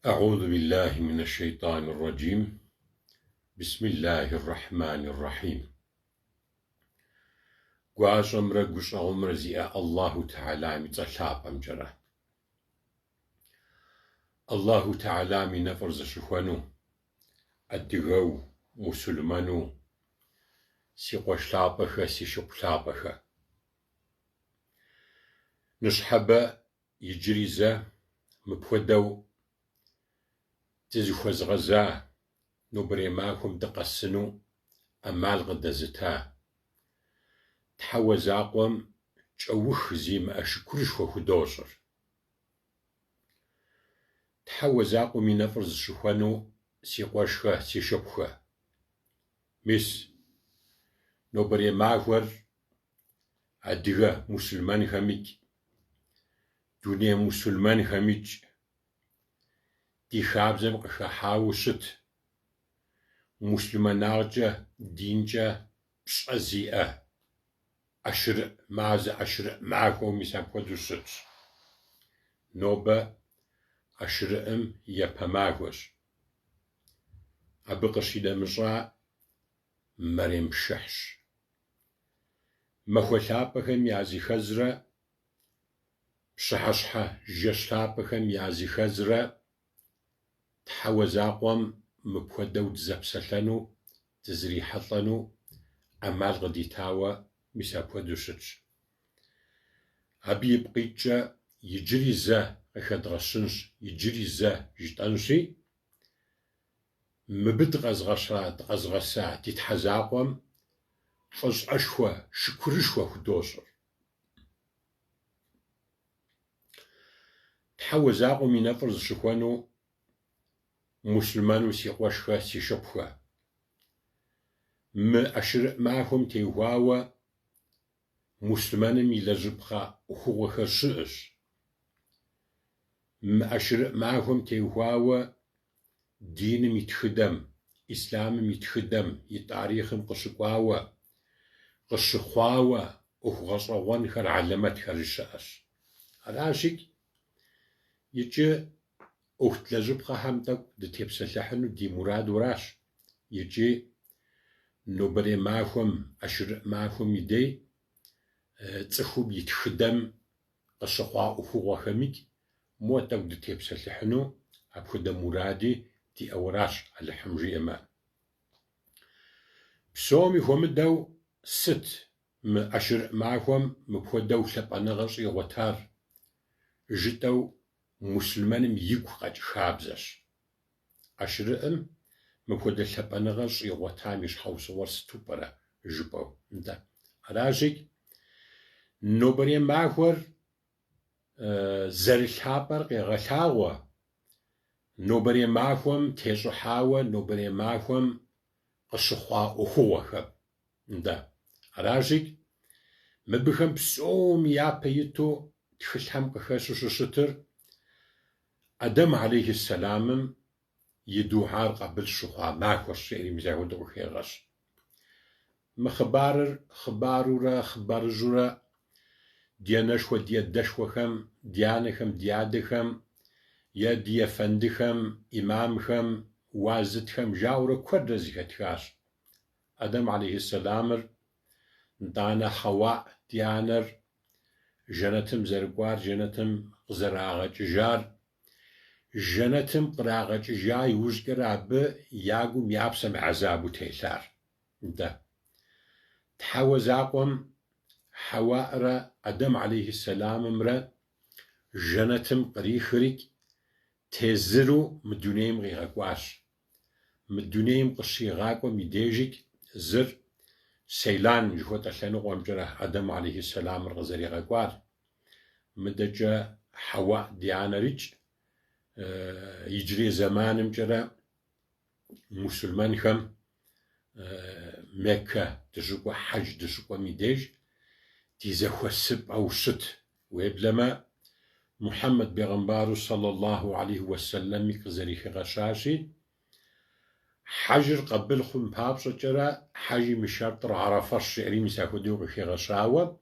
أعوذ بالله من الشيطان الرجيم. بسم الله الرحمن الرحيم. قاشمرا قشعمرا زياء الله تعالى متشاب أمجرا. الله تعالى من نفرز شخوانو الدغو مسلمانو سيقوشلابخ سيشقلابخ نشحب يجريزا مبودو تزخوز غزا نبري معكم تقسنو أمال غدزتا تحوز أقوم تشوخ زيم أشكرش وخدوشر تحوز أقوم نفرز شخوانو سيقوشخ سيشبخ مس نبري معكور أدغا مسلمان خميج دنيا مسلمان خميج دي خابزم قشحاوشت مسلمان نارجا دينجا بشأزيئة أشر ماز أشر معكم مسام قدوست نوبة أشرئم يبهماغوش أبقشيدا مجرى مريم شحش مخوثابخم يازي خزرة شحشحة جشتابخم يازي خزرة تحوزاقوم مبودو تزبسلنو تزريحطنو أمال غديتاوى مسابودوشتش أبي بقيتشا يجري زا أخدرشنش يجري زا جتانشي مبد غزغشا تغزغسا تتحزاقوم فز أشوى شكرشوى خدوشر تحوزاقو من نفرز شخوانو مسلمانو سيقوشخا سيشبخا ما أشرق معهم تيهواوا مسلمان ميلجبخا أخوة شئش ما أشرق معهم تيهواوا دين متخدم إسلام متخدم يتاريخم قشقواوا قشخواوا أخوة خر علمت خرشاش هراشك يجي أخت لجبخا همتك دتيبسلحنو دي مراد وراش يجي نبري معهم أشرق معهم يدي تخوب يتخدم قشقوا أخوة خميك موتك دتيبسلحنو أبخد مرادي دي أوراش على حمجي أما بسومي هم دو ست ما أشرق معهم مبخدو شبانا غشي غتار جتو مسلمان يقو قد خابزش أشرقم مبخد شبانا غشي غتاميش حوص ورستو برا جبو انت راجك نوبري معور زرشابر غشاوة نوبري معهم تيجو حاوة نوبري معهم قشخوا أخوة خب انت راجك مبخم بسوم يابيتو تخشهم قخشو ششتر آدم عليه السلام يدوحار قبل شخوا معكو الشيري مزاودو خيغش خبارورا خبار جورا ديانشو ديادشوخم ديانخم ديادخم يا دي فندخم إمامخم وازدخم جاورا كودرزي هتخاش آدم عليه السلام دانا حواء ديانر جنتم زرقوار جنتم زراغج جار جنتم قراغج جاي وزقراب ياقوم يابسم عذابو تيثار انت تحوزاقوم حواء آدم عليه السلام امرا جنتم قريخريك تزرو مدونيم غيغاقواش مدونيم قشيغاقو ميديجيك زر سيلان جهوت أشانو قوامجرة آدم عليه السلام الغزري غاقوار مدجا حواء ديانا ريج يجري زمان مجرة مسلمان خم مكة تشكو حج تشكو ميديج تيزا خوسب أو شت ويبلما محمد بيغمبارو صلى الله عليه وسلم يقزري غشاشي حجر قبل خم بابشة جرا حجي مشارطر عرفة الشعري مساكو ديو بخي غشاوة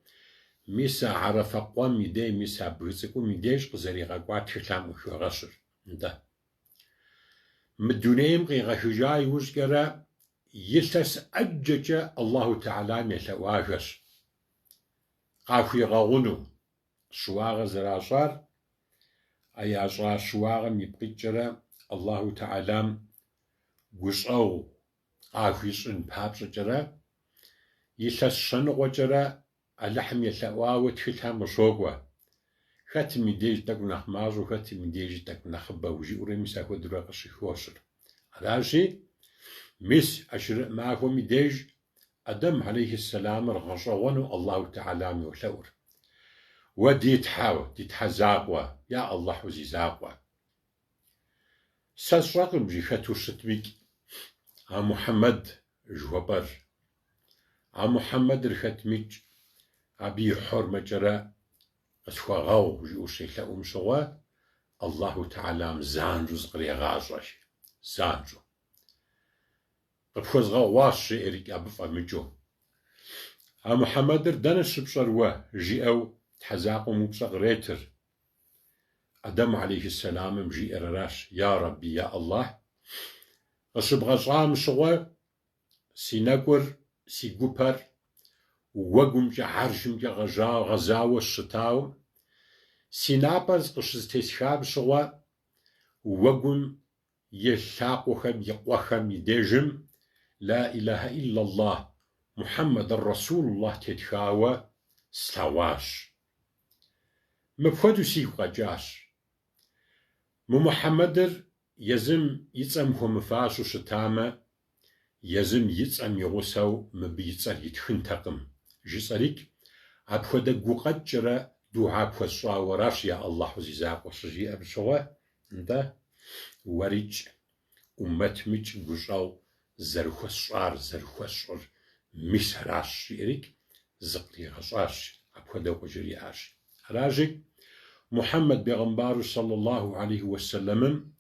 ميسا عرفة قوام ميدي ميسا بغزكو ميديش قزري غاقوات خلام وخي غشر ده مدونيم قيغشجاي وزقرا يلتس أجج الله تعالى ميلواغش قاخي غاغونو شواغ زراشار أياشار شواغ ميبقيتجرا الله تعالى وشأو قاخيشن بابشجرا يلتس شنغوجرا اللحم يلواغو تخلها مشوغوا خاتم ديج تاك نخماز وخاتم ديج تاك نخبا وجي ورمي ساكو دراق شيخوشر راشي مس أشر معكم ديج أدم عليه السلام رغشوانو الله تعالى ميوثور ودي تحاو دي تحزاقوا يا الله وزي زاقوا ساسراقم جي خاتو شتبيك محمد جوبر محمد الختميج أبي حرمة جرا أسواغاو جي أشيخ أمشوا الله تعالى مزانجو زقري غازاش زانجو قبخوز غواش إريك أبف أمجو محمد دانش بشروا جي أو تحزاقو مبصغ ريتر أدم عليه السلام مجي إراش يا ربي يا الله أصبغ صام شوا سيناكور سيقوبر وقم جا عرشم جا غزاو الشتاو سينابز قشز تسخاب شوا وقم يلاقوخم يقوخم يديجم لا إله إلا الله محمد رسول الله تتخاوى سلاواش مبخدو سيقا جاش محمد يزم يتسم مفاشو شتامة يزم يتسم يغسو مبيتسر يتخن تقم جسريك أبخد قوقت جرى دوها بخصوا وراش يا الله وزيزاق وشجي أبشوا انت وريج أمتمج قشاو زرخصار مش راش يريك زقلي غشاش أبخد وجري عاش راجك محمد بيغمبار صلى الله عليه وسلم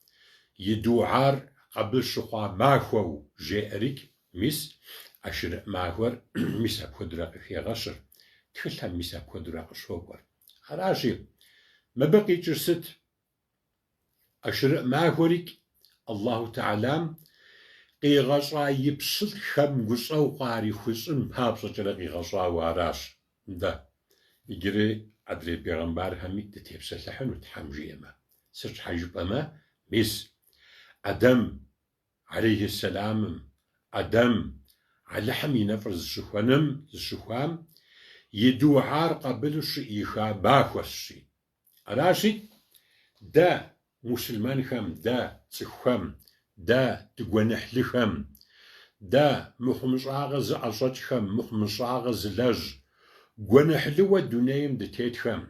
يدوعار قبل شقا ماخو جيريك مس أشر ماخور مس أبخد راقي غشر تخلها مس أبخد راقي شوكور راجك ما بقي جرست أشر ماخوريك الله تعالى قيغشا يبسط خم قصو قاري خصن بابسا جرى قيغشا واراش ده يجري أدري بيغمبار هميك تتبسل لحن وتحمجيما سرش حاجب أما مس أدم عليه السلام أدم على حمي نفرز الشخوام يدو عار قبل الشيخا باخوشي أراشي دا مسلمان خم دا تخم دا تقونح لخم دا مخمش آغز عصد خم مخمش آغز لج قونح لو الدنيم دتيت خم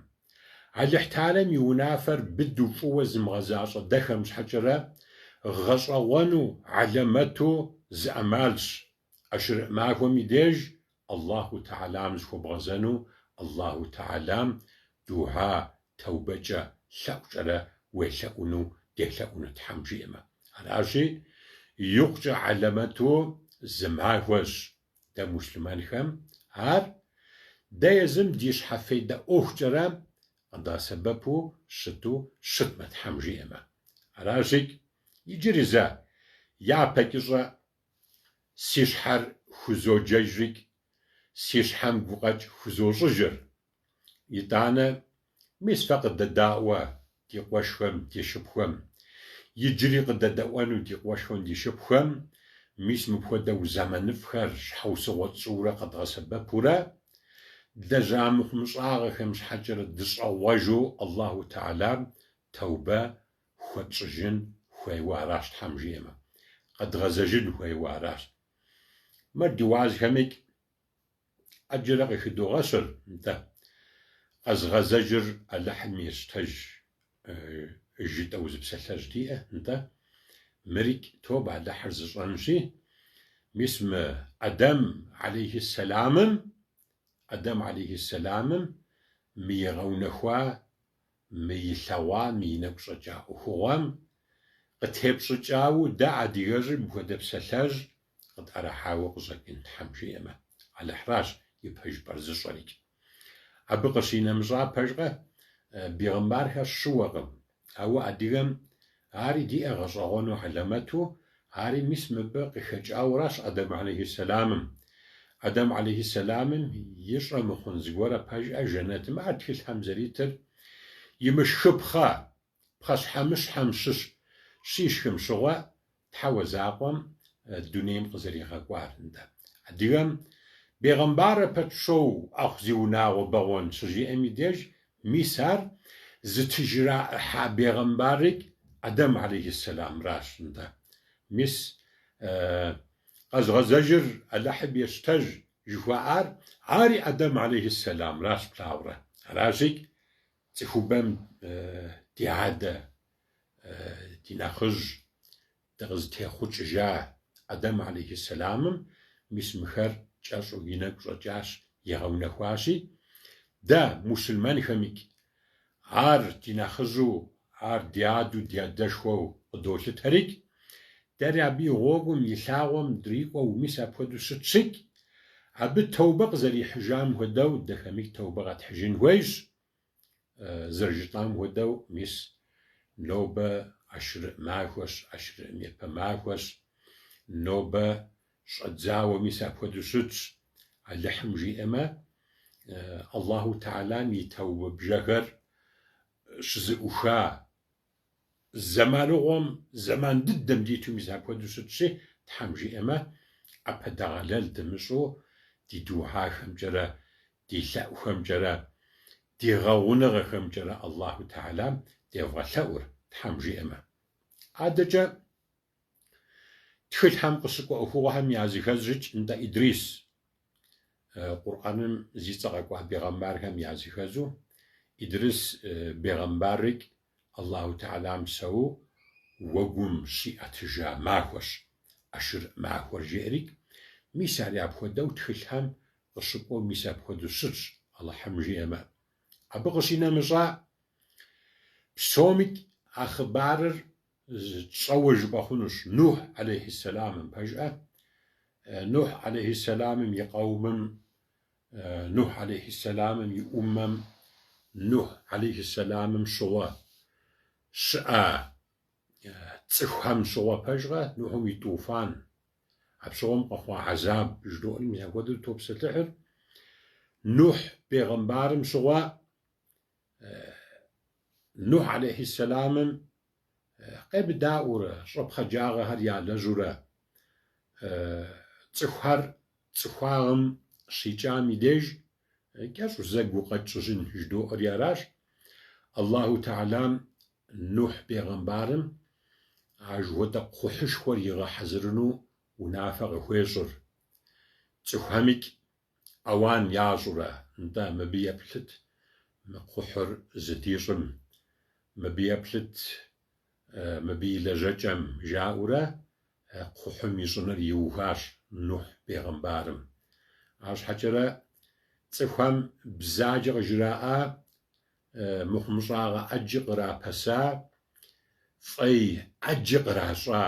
على احتالم يونافر بدو فوز مغزاش دخمش حجرة غصوانو علامتو زعمالش أشرق معكم يديج الله تعالى مزخو بغزانو الله تعالى دوها توبجة شاوشرة ويشاونو ديشاونو تحمجيما هراشي يقجع علامتو زماغوش دا مسلمان خم هار دا يزم ديش حفي دا أخجرة دا سببو شتمت حمجيما هراشي يجري زا يا بكجا سيشحر خزو جيجريك سيشحم بوقج خزو ججر يتانا ميس فقط الدعوة دي قوشهم دي شبهم يجري قد الدعوانو دي قوشهم دي شبهم ميس مبخودا وزمن فخر حوصة وتصورة قد غسبة بورا دجام خمساغة خمس حجر دسعواجو الله تعالى توبة خوتشجن خوي واراش تحمجيما قد غزجن خوي واراش مردي واز همك أجرق خدو غسر انت از غزجر اللحم يستج جيت أوز بسلج دقيقة انت مريك توب على حرز رنشي مسم أدم عليه السلام ميغون خوا ميثوا مينبش جاء خوام قد هبش جاء دع ديجر بخد بسلج قد أرحاو قزقين حمشيما على حراش يبهج برزش عليك أبقى شينا مزا بجغة بيغمبارها شوغم أو أديغم ари диӏэ гъэщӏэгъуэну хьэлэмэту, ари мис мыбы къыхэкӏауэращ Адэм алейхиссэламым. Адэм алейхиссэламым и щӏэ мыхъун зыгуэрэ пэжӏэ жэнэтым ар тхылъхьэм зэритыр имышхыпхъэ, пхъэщхьэмыщхьэм щыщ щишхым щыгъуэ Тхьэуэ закъуэм дунейм къызэригъэкӏуар. Адыгэм бейгъэмбарэ пэт щоу ӏэхъу зиунагъуэ бэгъуэн щыжиӏэм и деж, мис ар зытыжраӏыхьа бейгъэмбарык Адэм алейхиссэламращ. Мис къэзгъэзэжыр Алыхьым ещтэж жыхуаӏар ари Адэм алейхиссэламращ плъагъурэ. Аращи, цӏыхубэм ди адэ, ди нэхъыжь дыкъызытехъукӏыжа Адэм алейхиссэламым мис мыхэр кӏэщӏу и нэгу щӏэкӏащ, егъэунэхуащи, дэ мусульмэнхэми ар ди нэхъыжьу, ар ди адэу, ди адэшхуэу къыдолъытэри, дэри абы и гъуэгум, и лъагъуэм дрикӏуэу мис апхуэдэу щытщи, абы тоубэ къызэрихьыжам хуэдэу дэхэми тоубэ къэтхьыжын хуейщ. Зэрыжытӏам хуэдэу мис нобэ ӏэшырыӏ махуэщ, ӏэшырыӏым епэ махуэщ, нобэ щӏэдзауэ мис апхуэдэу щытщ. Алыхьым жиӏэмэ, Аллаху Теалам и тоубэ бжэхэр щызэӏуха зэманыгъуэм, зэман дыдэм диту мис апхуэдэу щытщи, Тхьэм жиӏэмэ, ӏэпэ дэгъэлэл дымыщӏу ди духьэхэмкӏэрэ, ди лъэӏухэмкӏэрэ, ди гъэгъуныгъэхэмкӏэрэ Аллаху Теалам девгъэлъэӏур, Тхьэм жиӏэмэ. Адэкӏэ тхылъхьэм къыщыкӏуэ ӏуэхугъуэхэм языхэзщ нтӏэ Идрис, Къурӏаным зи цӏэ къэкӏуа бейгъэмбархэм языхэзу, Идрис бейгъэмбарык Аллаху Теалам псэуу уэгум щиӏэтыжа махуэщ, ӏэшырыӏ махуэр жиӏэри, мис ари апхуэдэу тхылъхьэм къыщыкӏуэу мис апхуэдэу щытщ, Алыхьым жиӏэмэ. Абы къыщинэмыщӏа, псоми а хъыбарыр тщӏэуэ жыпӏэ хъунущ. Нухь алейхиссэламым пэжӏэ, Нухь алейхиссэламым и къэумым, Нухь алейхиссэламым и ӏумэм, Нухь алейхиссэламым щыгъуэ щыӏэ цӏыхухэм щыгъуэ пэжкъэ, Нухьым и туфан, апщыгъуэм къэхъуа хьэзаб жыхуэӏэри мис апхуэдэу топсэлъыхьыр. Нухь бейгъэмбарым щыгъуэ, Нухь алейхиссэламым къебыдаӏуэрэ, щӏэпхъэджагъэхэр ялэжьурэ, цӏыхухэр цӏыхуагъым щикӏам и деж кӏэщӏу зэгу къэкӏ щӏыжын жыдоӏэри аращ. Аллаху Теалам Нухь бейгъэмбарым ажыхуэдэ кхъухьышхуэр игъэхьэзырыну унафэ къыхуещӏыр. Цӏыхухьэмикӏ ӏэуан ящӏурэ, нтӏэ мыбы еплъыт мы кхъухьыр зыдищӏым, мыбы еплъыт мыбы и лэжьэкӏэм жаӏэурэ кхъухьым ищӏыныр иухащ Нухь бейгъэмбарым. Арщхьэкӏэрэ цӏыхухэм бзаджэ къыжраӏа, мыхъумыщӏагъэ ӏэджи кърапэса, фӏей ӏэджи къращӏа,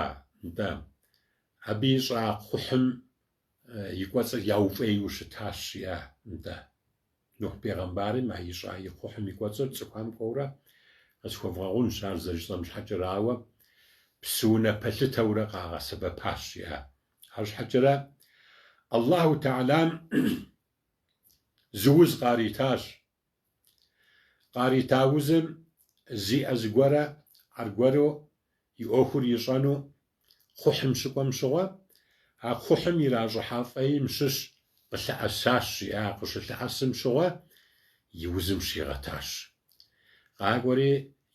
нтӏэ абы ищӏа кхъухьым и кӏуэцӏыр яуфӏейуэ щытащ жиӏэ, нтӏэ. Нухь бейгъэмбарым а ищӏа и кхъухьым и кӏуэцӏыр цӏыхухэм кӏуэурэ къысхуэвгъэгъунщ, ар зэрыжыпӏэм щхьэкӏэрауэ псыунэ пэлъытэурэ къагъэсэбэпащ жиӏэ. Арщхьэкӏэрэ Аллаху Теалам зы уз къаритащ. Къарита узым зиӏэ зыгуэрэ аргуэру и ӏуэхур ищӏэну кхъухьым щыкӏуэм щыгъуэ, а кхъухьым иращӏыхьа фӏейм щыщ къылъыӏэсащ жиӏэ. Къыщылъыӏэсым щыгъуэ и узым щигъэтащ. Къакӏуэри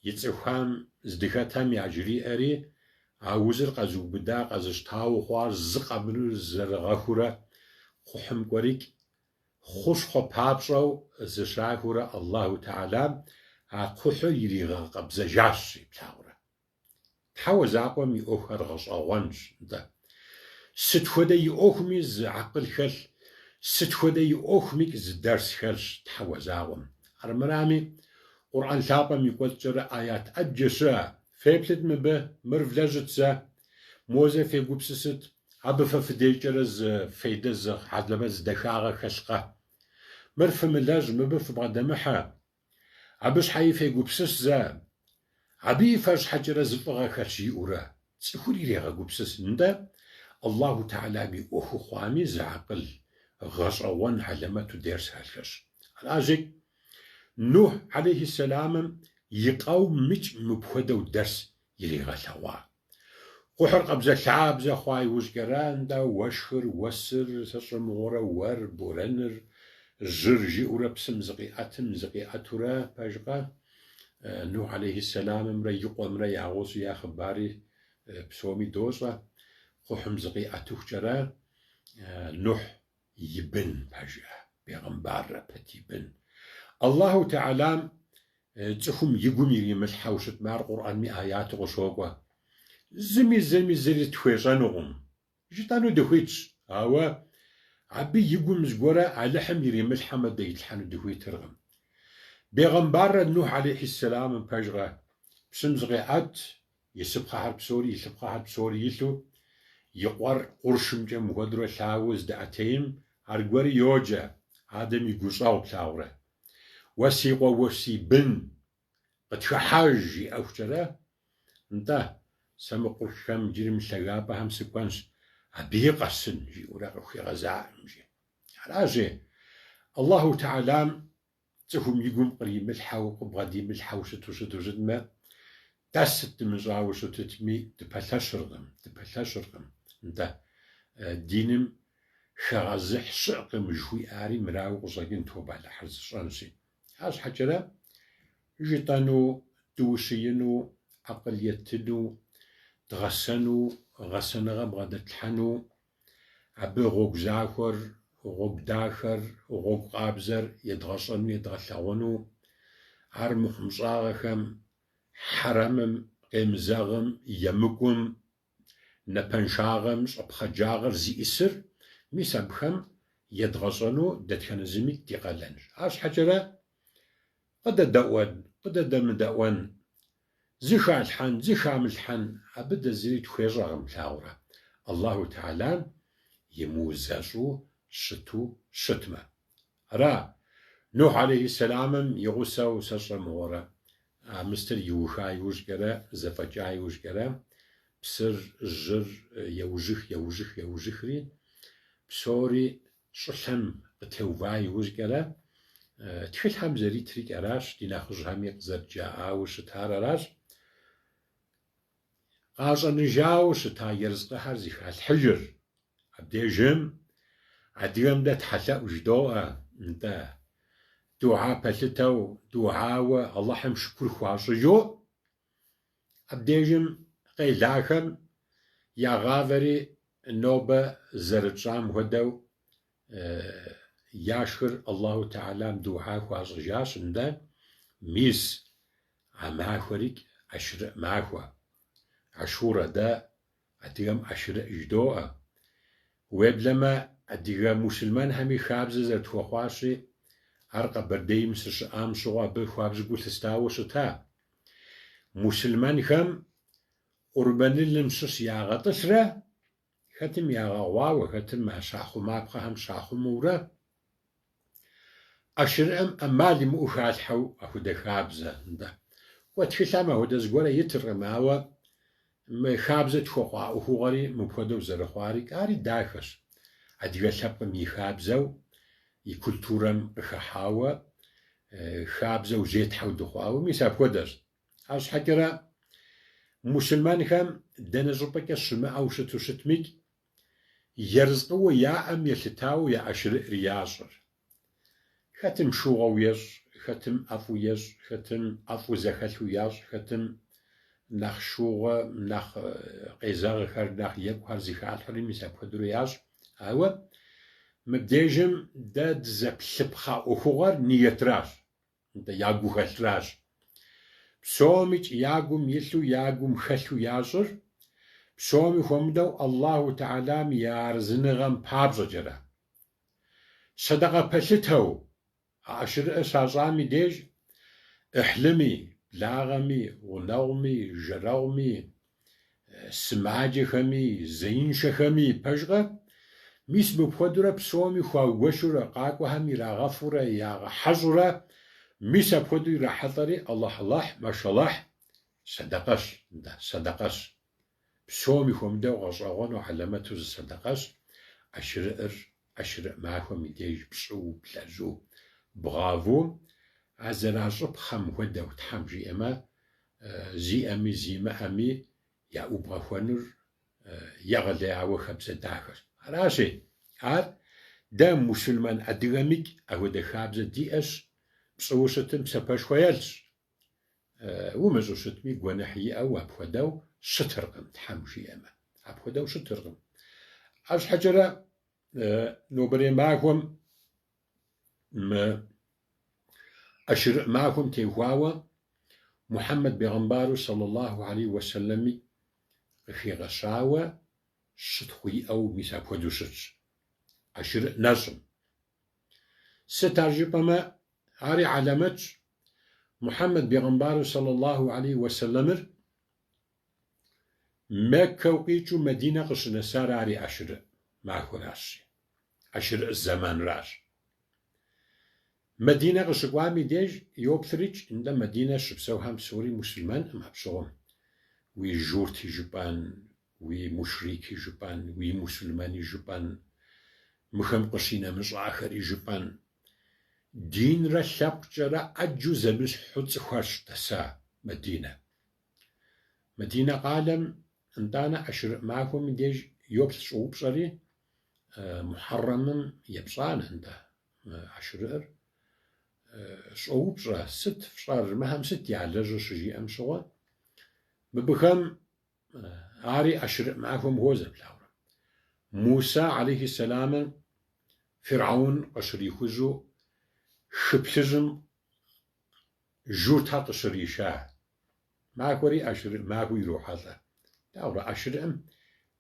и цӏыхухэм здыхэтэм яжриӏэри, а узыр къэзубыда, къэзыщтауэ хъуар зы къэмыну зэрыгъэхурэ кхъухьым кӏуэрикӏ, хущхъуэ папщӏэу зыщахыурэ Аллаху Теалам а кхъухьыр иригъэкъэбзэжащ, и плъагъурэ. Тхьэуэ закъуэм и ӏуэхухэр гъэщӏэгъуэнщ, нтӏэ. Сыт хуэдэ и ӏуэхуми зы акъыл хэлъ, сыт хуэдэ и ӏуэхуми зы дэрс хэлъщ Тхьэуэ закъуэм. Армырами, Къурӏэн лъапӏэм и кӏуэцӏкӏэрэ ӏаят ӏэджэ щыӏэ. Феплъыт мыбы, мыр влэжьыт зэ, моуэ фегупсысыт, абы фэ фыдекӏэрэ зы фейдэ, зы хьэлэмэ, зы дахагъэ хэлъкъэ. Мыр фымылэжь, мыбы фыбгъэдэмыхьэ. Абы щхьэи фегупсыс зэ. Абы и фэщ щхьэкӏэрэ зыфӏыгъэхэр щиӏэурэ цӏыхур ирегъэгупсысынутэ Аллаху Теалэм и ӏуэху хъуами зы акъыл гъэщӏэгъуэн хьэлэмэту дерс хэлъхэщ. Аращи, Нухь алейхиссэламым и къэум мыкӏ мыпхуэдэу дэрс иригъэлъэгъуа. Къухьыр къабзэлъабзэ хъуа иужькӏэрэ нтӏэ уэшхыр, уэсыр, сащӏэмыгъуэрэ уэр, борэныр, жьыр жиӏэурэ псым зыкъиӏэтурэ пэжкъэ, Нухь алейхиссэламымрэ и къуэмрэ ягъусэу я хъыбари псоми дощӏэ. Къухьым зыкъиӏэтыхукӏэрэ Нухь и бын пэжыӏэ, пейгъэмбаррэ пэт и бын. Аллаху Теалам цӏыхум и гум иримылъхьэу щытмэ, ар Къурӏанми аяту къыщокӏуэ. Зыми зыри тхуещӏэнукъым. Ищӏытӏэну дыхуитщ, ауэ абы и гум зыгуэрэ Алыхьым иримылъхьэмэ дэилъхьэну дыхуитыркъым. Пейгъэмбаррэ Нухь алейхиссэламым пэжкъэ, псым зыкъеӏэт, и сыпхъухьэр псори, и лъыпхъухьэр псори илъу, и къуэр къуршымкӏэ мыхуэдурэ лъагэу здэӏэтейм аргуэру йоджэ, адэм и гущӏэгъу плъагъурэ. Уэ си къуэ, уэ си бын къытхыхьэж жиӏэхукӏэрэ, нтӏэ сэ мы къуршхэм иджыри мы лъагапӏэхэм сыкӏуэнщ, абыи къэсын жиӏэурэ къыхуигъэзаӏым жи. Аращи, Аллаху Теалам цӏыхум и гум къримылъхьэу, къыбгъэдимылъхьэу щытмэ, дэсыт дымыщӏауэ щытытми, дыпэлъэщыркъым. Нтӏэ диным хэгъэзыхь щыӏэкъым жыхуиӏари мырауэ къыщӏэкӏын тобалыхьыр зыщӏэнщи. Арщхьэкӏэрэ жытӏэну, тӏыущыину, акъыл етыну, дгъэсэну, гъэсэныгъэм бгъэдэтлъхьэну, абы гъуэгу захуэр, гъуэгу дахэр, гъуэгу къабзэр едгъэщӏэну, едгъэлъэгъуэну, ар мыхъумыщӏагъэхэм, хьэрэмым, къемызэгъым, емыкӏум, напэншагъэм, щӏэпхъэджагъэр зиӏысыр, мис абыхэм едгъэщӏэну дэтхэнэ зыми ди къалэнщ. Арщхьэкӏэрэ къыдэдэмыдэӏуэн, зыхалъхьэн, зыхамылъхьэн, абы дэ зыри тхуещӏэкъым плъагъурэ. Аллаху Теалам имыузэщӏу щыту щытмэ. Ара Нухь алейхиссэламым и гъусэу сэ щӏэмыгъуэрэ, мыстыр иуха иужькӏэрэ, зэфӏэкӏа иужькӏэрэ, псыр, жьыр еужыхри, псори щӏылъэм къытеува иужькӏэрэ, тхылъхьэм зэритрикӏ аращ, ди нэхъыжьхэми къызэрыджаӏауэ щытар аращ. Къащӏэныжауэ щыта ерыскъыхьэр зыхалъхьыжыр. Абдежым адыгэм дэ тхьэлъэӏу жыдоӏэ, нтӏэ духьа пэлъытэу, духьауэ Аллахьым шыкур хуащӏыжу, абдежым къелахэм ягъавэри нобэ зэрытщӏам хуэдэу яшхыр Аллаху Теалам духьа хуащӏыжащ, нтӏэ мис а махуэрикӏ ӏэшырыӏ махуэ. Ашурэ дэ адыгэм ӏэшырыӏ жыдоӏэ. Уеблэмэ, адыгэ мусульманхэми хабзэ зэрытхуэхъуащи, ар Къэбэрдейм сыщыӏам щыгъуэ абы хуабжьу лъыстауэ щыта. Мусульманхэм къурбанылым щыщ ягъэтӏылърэ, хэтым ягъэгъуауэ, хэтым а щахъумапхъэхэм щахъумыурэ, ӏэшырыӏэм ӏэмал имыӏэу халъхьэу апхуэдэ хабзэ, нтӏэ. Уэ тхылъхэм апхуэдэ зыгуэрэ итыркъым, ауэ мы хабзэ тхуэхъуа ӏуэхугъуэри мыпхуэдэу зэрыхъуари кӏари дахэщ. Адыгэ лъэпкъым и хабзэу, и культурэм къыхыхьауэ, хабзэу зетхьэу дыхъуауэ, мис апхуэдэщ. Арщхьэкӏэрэ мусульманхэм дэнэ щӏыпӏэкӏэ щымыӏэу щытмикӏ, ерыскъыуэ яӏэм елъытауэ я ӏэшырыӏыр ящӏыр. Хэтым шыугъэу ещӏ, хэтым ӏэфӏу ещӏ, хэтым ӏэфӏу зэхэлъу ящӏ, хэтым нэхъ шыугъэ, нэхъ къезэгъхэр, нэхъ екӏухэр зыхалъхьэри мис апхуэдэу ящӏ. Ауэ мыбдежым дэ дызэплъыпхъэ ӏуэхугъуэр ниетращ, я гухэлъращ. Псомичӏ я гум илъу, я гум хэлъу ящӏыр, псоми хуэмыдэу Аллаху Теалам и арзыныгъэм папщӏэкӏэрэ. Садэкъэ пэлъытэу а ӏэшырыӏэр щащӏам и деж ӏыхьлыми, благъэми, гъунэгъуми, жэрэгъуми, сымаджэхэми, зеиншэхэми пэжкъэ, мис мыпхуэдурэ псоми хуаугуэшурэ, къакӏуэхэм ирагъэфурэ, ягъэхьэщӏурэ, мис апхуэдэу ирахьэлӏэри Аллахь, Машаллахь, صدقش بسومي هم دو غشاغون وعلامته صدقش أشرق معهم يديج بشو بلازو بغافو عزراشب خم ودو تحمجي أما زي أمي زي ما أمي يا أبغى خنر يغلي عو خبزة داخل راشي عاد دا مسلمان أدغاميك أو دا خبزة دي أش بصوشتم سباش خيالش ومزوشتمي قوانحي أو أبخداو شترقم تحمجي أما أبخداو شترقم أش حجرة نوبري معكم أشرق معكم تيهواوا محمد بيغمبارو صلى الله عليه وسلم في غشاوة شتخوي أو ميساب ودوشتش أشرق نجم سترجب ما عاري علامات محمد بيغمبارو صلى الله عليه وسلم مكة وقيتو مدينة قشنا سار عاري أشرق معكو راشي أشرق الزمان راش مدينة قشقوامي ديج يوبثريج عند مدينة شبسوهم سوري مسلمان أم هبسوهم وي جورتي جبان وي مشريكي جبان وي مسلماني جبان مخم قشينا مش آخري جبان دين رشاب جرا أجو زبش حدث خوش تسا مدينة قالم انتانا أشرق معكم ديج يوبث شعوب صري محرم يبصان عند أشرق شعوب صرا ست فشار مهم ست يعلجو شجي أم شغل ببخم عاري أشرق معكم هوزة بلاورا موسى عليه السلام فرعون قشري خزو خبسزم جورتا قشري شاه معكوري أشرق معكو يروح هذا داورا أشرق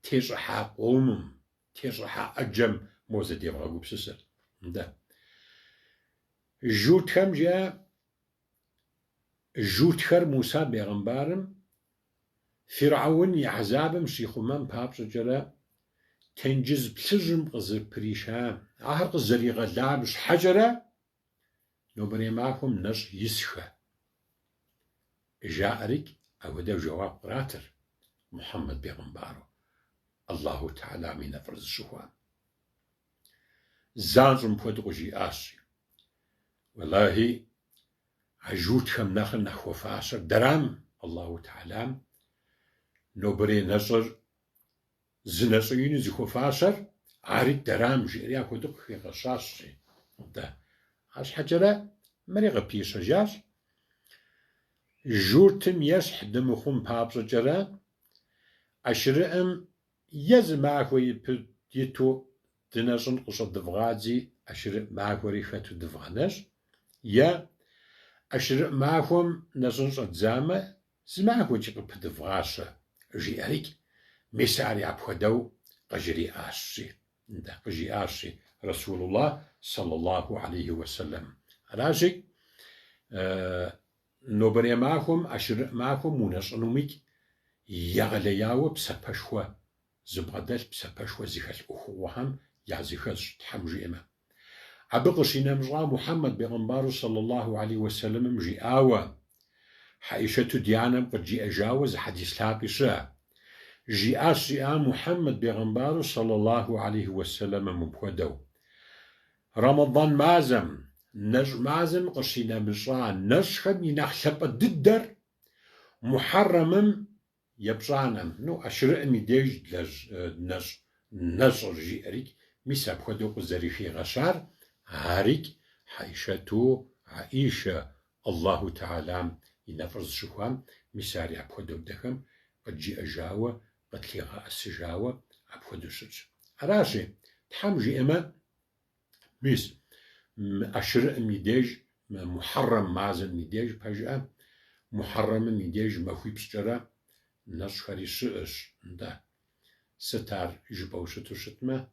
تيصحا قومم تيصحا أجم موزة ديبغاقو بسسر ده جورتهم جاء جورتخر موسى بيغمبارم فرعون يعذابم شيخومان بابس جرا تنجز بسجم قزر بريشام آخر قزر يغلابش حجرة نوبري معكم نش يسخة جاءرك أو ده جواب راتر محمد بيغمبارو الله تعالى من فرز الشهوان زانزم فدغجي آسي والله عجوتهم نخل نحو فاشر درام الله تعالى نوبري نصر زنصيين زخو فاشر عارد درام جيريا كدق في غشاش ده عاش حجرة مريغ بيش جاش جورتم يسح دمخم بابس جرا أشرئم يزمعكوي يتو دنشن قصد دفغازي أشرئ معكوري فتو دفغانش يا أشرئ معكم نشن صدزامة زمعكو جيقب دفغاشة جياريك مساري عبخدو قجري آشي ده قجري آشي رسول الله صلى الله عليه وسلم راجي نوبري معكم أشرئ معكم ونشنوميك يغلياو بسبشوا زبغدل بسبشوا زيخل أخوهم يعزيخل تحمجي إما عبقشينا مجرى محمد بيغمبارو صلى الله عليه وسلم مجي آوى حيشة ديانا قد جي أجاوز حديث لاقي شاء جي آسي محمد بيغمبارو صلى الله عليه وسلم مبودو رمضان مازم نج مازم قشينا مجرى نشخم ينخلب الددر محرم يبصانم نو أشرق ميديج لج نصر جي أريك ميسا بخدو قزري في غشار هاريك حيشتو عائشة الله تعالى ينفرز شخوام ميساري بخدو بدخم قد جي أجاوة قد لغا أسجاوة بخدو سج راشي تحمجي إما ميس أشرق ميديج محرم مازن ميديج بجأة محرم ميديج مخوي بسجرة نشخري سؤش ده ستار جبوشتو شتمه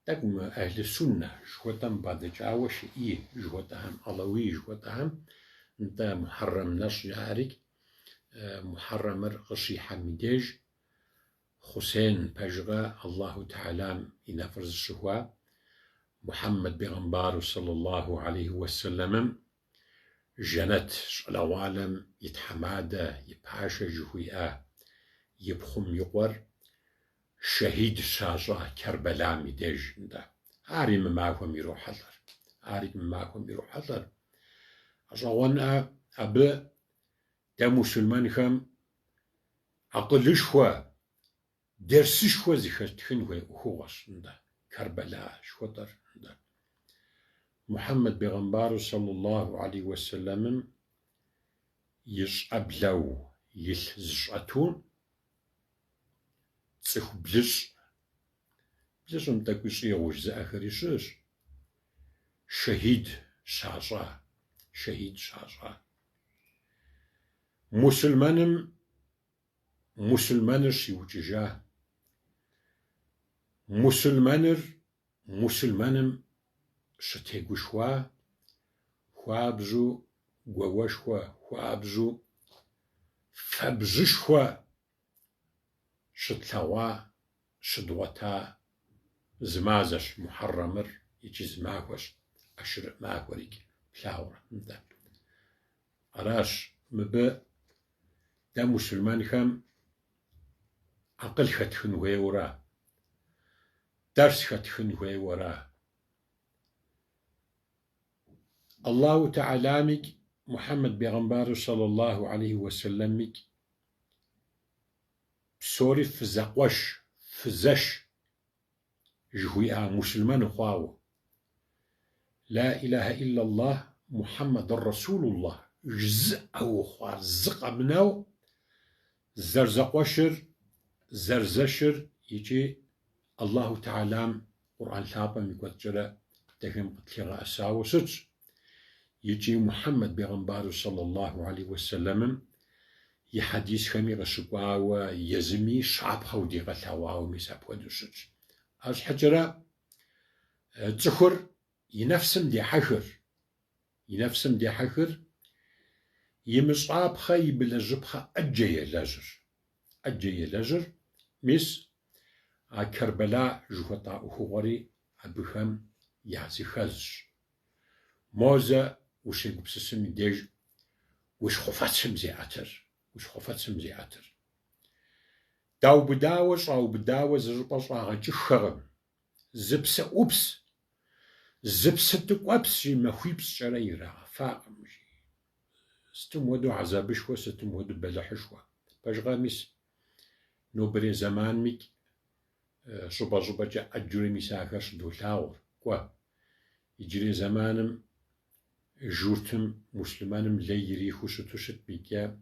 تقوم أهل السنة جوتهم بعد جاوة شيء جوتهم علوي جوتهم أنت محرم نش جارك محرم رقشي حميدج حسين بجغا الله تعالى ينفرز الشهوة محمد بيغمبار صلى الله عليه وسلم جنت شلوالم يتحمادة يباشا جهوية يبخم يقور شهيد شاجا كربلاء ميديج ده عاري مماكم يروح حضر عاري مماكم يروح حضر أشغلنا أبا دا مسلمان خم عقلش هو درسش هو ذكرتين هو ده كربلاء شوطر ده محمد بيغمبار صلى الله عليه وسلم يشقبلو يلزشأتون تسخ بلش متكوش يغوش زأخر يشش شهيد شاجا مسلمانش يوججا مسلمانم شتيغوشوا خوابجو غووشوا خوابجو فبجشوا شتلوا شدوتا زمازش محرمر يجي زماكوش أشر ماكوريك بلاورا ده أراش مبا دا مسلمان خم عقل ختخن ويورا درس ختخن ويورا الله تعالى مك محمد بيغمبار صلى الله عليه وسلم مك بسوري فزقوش فزش جهوية مسلمان خواو لا إله إلا الله محمد رسول الله جزء أو خوار زق منو زرزقوشر زرزشر يجي الله تعالى قرآن ثابا ميقوت جرى تهم قتلغة أساو سج يجي محمد بيغمبار صلى الله عليه وسلم يحديث خمي غشقوا يزمي شعب خودي غثوا ومساب ودوسج أش حجرة تخر ينفسم دي حخر يمصاب خي بلجبخة أجي لجر مس كربلاء جهتا أخواري أبخم يعزي خز موزة وش يقبسسم ديج وش خفتسم زياتر داو بداوز ربص آغاجي خغم زبسة أوبس زبسة تقوبس مخيبس شريرا فاقم ستم ودو عذابشوا ستم ودو بلحشوا باش غامس نوبري زمان ميك شبا جا أجري مساكش دو ثاور كوا يجري زمانم جورتم مسلمانم ليري خوشتوشت ميكا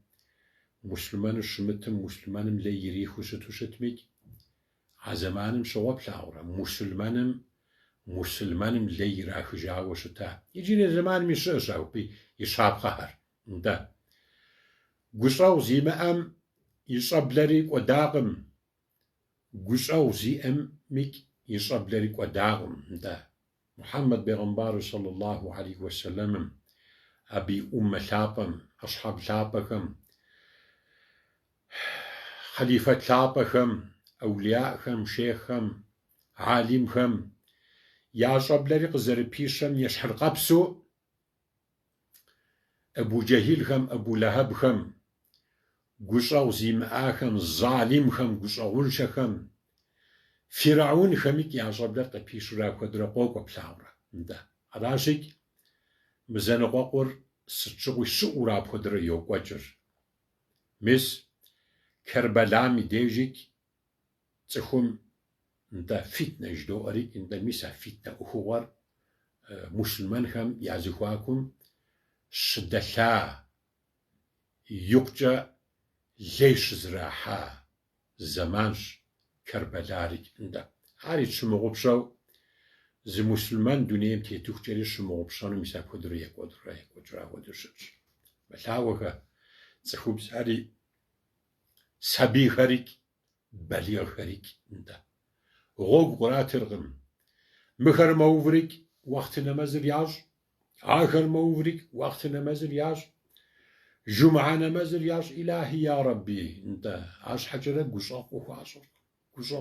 مسلمان شمتم مسلمانم ليري خوشتوشت ميك عزمانم شواب ثاورا مسلمانم ليرا خجاو شتا يجري زمان ميشاشاو بي يشاب خهر ده قصاو زيما يصبلريك وداغم قصاو زي ميك يصبلريك وداغم ده محمد بيغمبار صلى الله عليه وسلم أبي ثابم أصحاب ثابكم خليفة ثابكم أولياءكم شيخكم عالمكم يا صبلريك زربيشم يشحر قبسو أبو جهيلكم أبو لهبكم قصاو زيمآكم ظالمكم قصاونشكم فرعون خميك يا صبلر قبيش راكو درقوكو بلاورا ده راشك مزنقوقر ستشغو سؤرا بخدر يوقوجر مس كربلاء ميديجيك تخم ده فتنة جدو أريك ده ميسا فتنة أخوار مسلمان خم يعزخواكم شدثا يقجا ليش زراحا زمانش كربلارك اندا هاري شمغبشو زي مسلمان دنيام تيتوخ جري شمغبشانو ميسا كودرو يكودرا ودرشج بلاوغا تخوب ساري سبي خريك بليغ خريك اندا غوغ قراترغم مخر موفريك وقت نمازر ياج آخر موفريك وقت نمازر ياج جمعة نمازر ياج إلهي يا ربي انت عاش حجرة قصاق